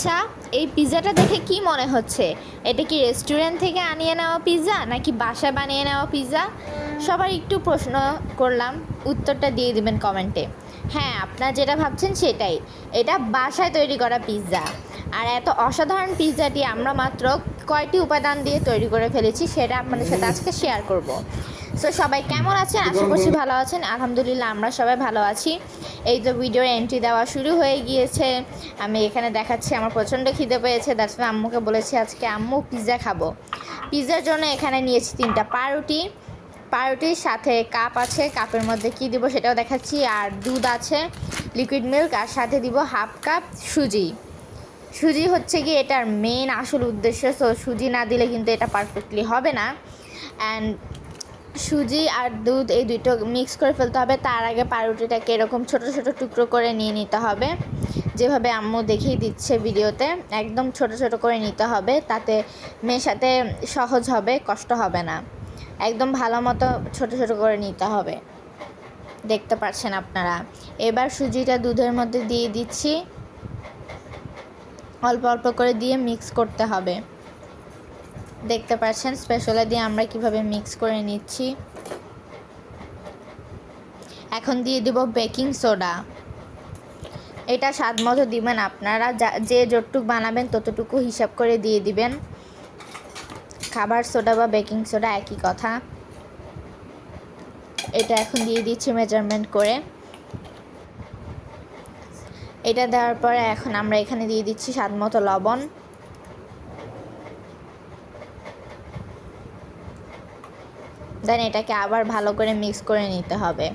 আচ্ছা, এই পিৎজাটা দেখে কি মনে হচ্ছে? এটা কি রেস্টুরেন্ট থেকে আনিয়ে নেওয়া পিৎজা নাকি বাসায় বানিয়ে নেওয়া পিৎজা? সবার একটু প্রশ্ন করলাম, উত্তরটা দিয়ে দিবেন কমেন্টে। হ্যাঁ, আপনারা যেটা ভাবছেন সেটাই, এটা বাসায় তৈরি করা পিৎজা। আর এত অসাধারণ পিৎজাটি আমরা মাত্র কয়টি উপাদান দিয়ে তৈরি করে ফেলেছি সেটা আপনাদের সাথে আজকে শেয়ার করব। সো সবাই কেমন আছেন? আশা করছি ভালো আছেন। আলহামদুলিল্লাহ আমরা সবাই ভালো আছি। এই তো ভিডিওর এন্ট্রি দেওয়া শুরু হয়ে গিয়েছে। আমি এখানে দেখাচ্ছি আমার প্রচণ্ড খিদে পেয়েছে, দ্যাটস ওয়াই আম্মুকে বলেছি আজকে আম্মু পিৎজা খাবো। পিৎজার জন্য এখানে নিয়েছি 3টা পাউরুটি। পাউরুটির সাথে কাপ আছে, কাপের মধ্যে কি দিব সেটাও দেখাচ্ছি। আর দুধ আছে, লিকুইড মিল্ক, আর সাথে দিব হাফ কাপ সুজি। সুজি হচ্ছে কি এটার মেন আসল উদ্দেশ্য। সো সুজি না দিলে কিন্তু এটা পারফেক্টলি হবে না। অ্যান্ড সুজি আর দুধ এই দুটো মিক্স করে ফেলতে হবে। তার আগে পাউরুটিটাকে এরকম ছোট ছোট টুকরো করে নিয়ে নিতে হবে, যেভাবে আম্মু দেখিয়ে দিচ্ছে ভিডিওতে। একদম ছোট ছোট করে নিতে হবে, তাতে মেশাতে সহজ হবে, কষ্ট হবে না। একদম ভালো মতো ছোট ছোট করে নিতে হবে, দেখতে পাচ্ছেন আপনারা। এবার সুজিটা দুধের মধ্যে দিয়ে দিচ্ছি, অল্প অল্প করে দিয়ে মিক্স করতে হবে। দেখতে পাচ্ছেন স্পেশালা দিয়ে আমরা কিভাবে মিক্স করে নিচ্ছি। এখন দিয়ে দিব বেকিং সোডা। এটা স্বাদ মতো দিবেন আপনারা, যে যতটুকু বানাবেন ততটুকু হিসাব করে দিয়ে দিবেন। খাবার সোডা বা বেকিং সোডা একই কথা। এটা এখন দিয়ে দিচ্ছি মেজারমেন্ট করে। এটা দেওয়ার পরে এখন আমরা এখানে দিয়ে দিচ্ছি স্বাদ মতো লবণ। দেন এটাকে আবার ভালো করে মিক্স করে নিতে হবে।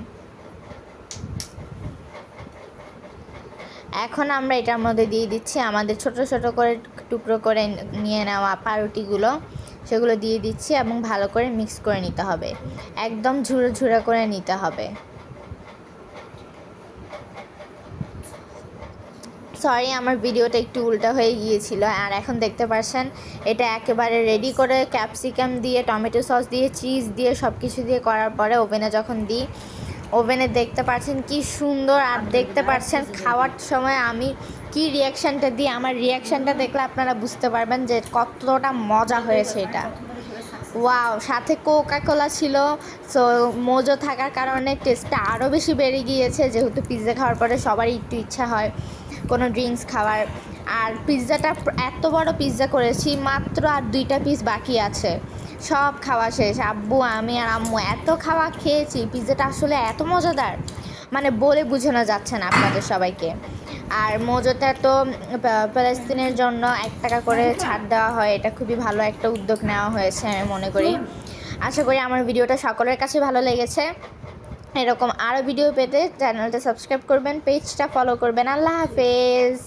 এখন আমরা এটার মধ্যে দিয়ে দিচ্ছি আমাদের ছোট ছোট করে টুকরো করে নিয়ে নেওয়া পাউরুটিগুলো, সেগুলো দিয়ে দিচ্ছি এবং ভালো করে মিক্স করে নিতে হবে। একদম ঝুরো ঝুরো করে নিতে হবে। সরি, আমার ভিডিওটা একটু উল্টা হয়ে গিয়েছিল। আর এখন দেখতে পাচ্ছেন এটা একেবারে রেডি করে ক্যাপসিকাম দিয়ে, টমেটো সস দিয়ে, চিজ দিয়ে, সব কিছু দিয়ে করার পরে ওভেনে যখন দিই, ওভেনে দেখতে পাচ্ছেন কি সুন্দর। আর দেখতে পাচ্ছেন খাওয়ার সময় আমি কি রিয়াকশানটা দিই, আমার রিয়াকশানটা দেখলে আপনারা বুঝতে পারবেন যে কতটা মজা হয়েছে এটা। ওয়াও, সাথে কোকা কোলা ছিল। সো মোজো থাকার কারণে টেস্টটা আরও বেশি বেড়ে গিয়েছে, যেহেতু পিৎজা খাওয়ার পরে সবারই একটু ইচ্ছা হয় কোনো ড্রিঙ্কস খাওয়ার। আর পিৎজাটা এত বড় পিৎজা করেছি, মাত্র আর 2টা পিস বাকি আছে, সব খাওয়া শেষ। আব্বু, আমি আর আম্মু এত খাওয়া খেয়েছি। পিৎজাটা আসলে এত মজাদার, মানে বলে বোঝানো যাচ্ছে না আপনাদের সবাইকে। আর মোজোটা তো প্যালেস্তিনের জন্য 1 টাকা করে ছাড় দেওয়া হয়, এটা খুবই ভালো একটা উদ্যোগ নেওয়া হয়েছে আমি মনে করি। আশা করি আমার ভিডিওটা সকলের কাছে ভালো লেগেছে। এরকম আরও ভিডিও পেতে চ্যানেলটা সাবস্ক্রাইব করবেন, পেজটা ফলো করবেন। আল্লাহ হাফেজ।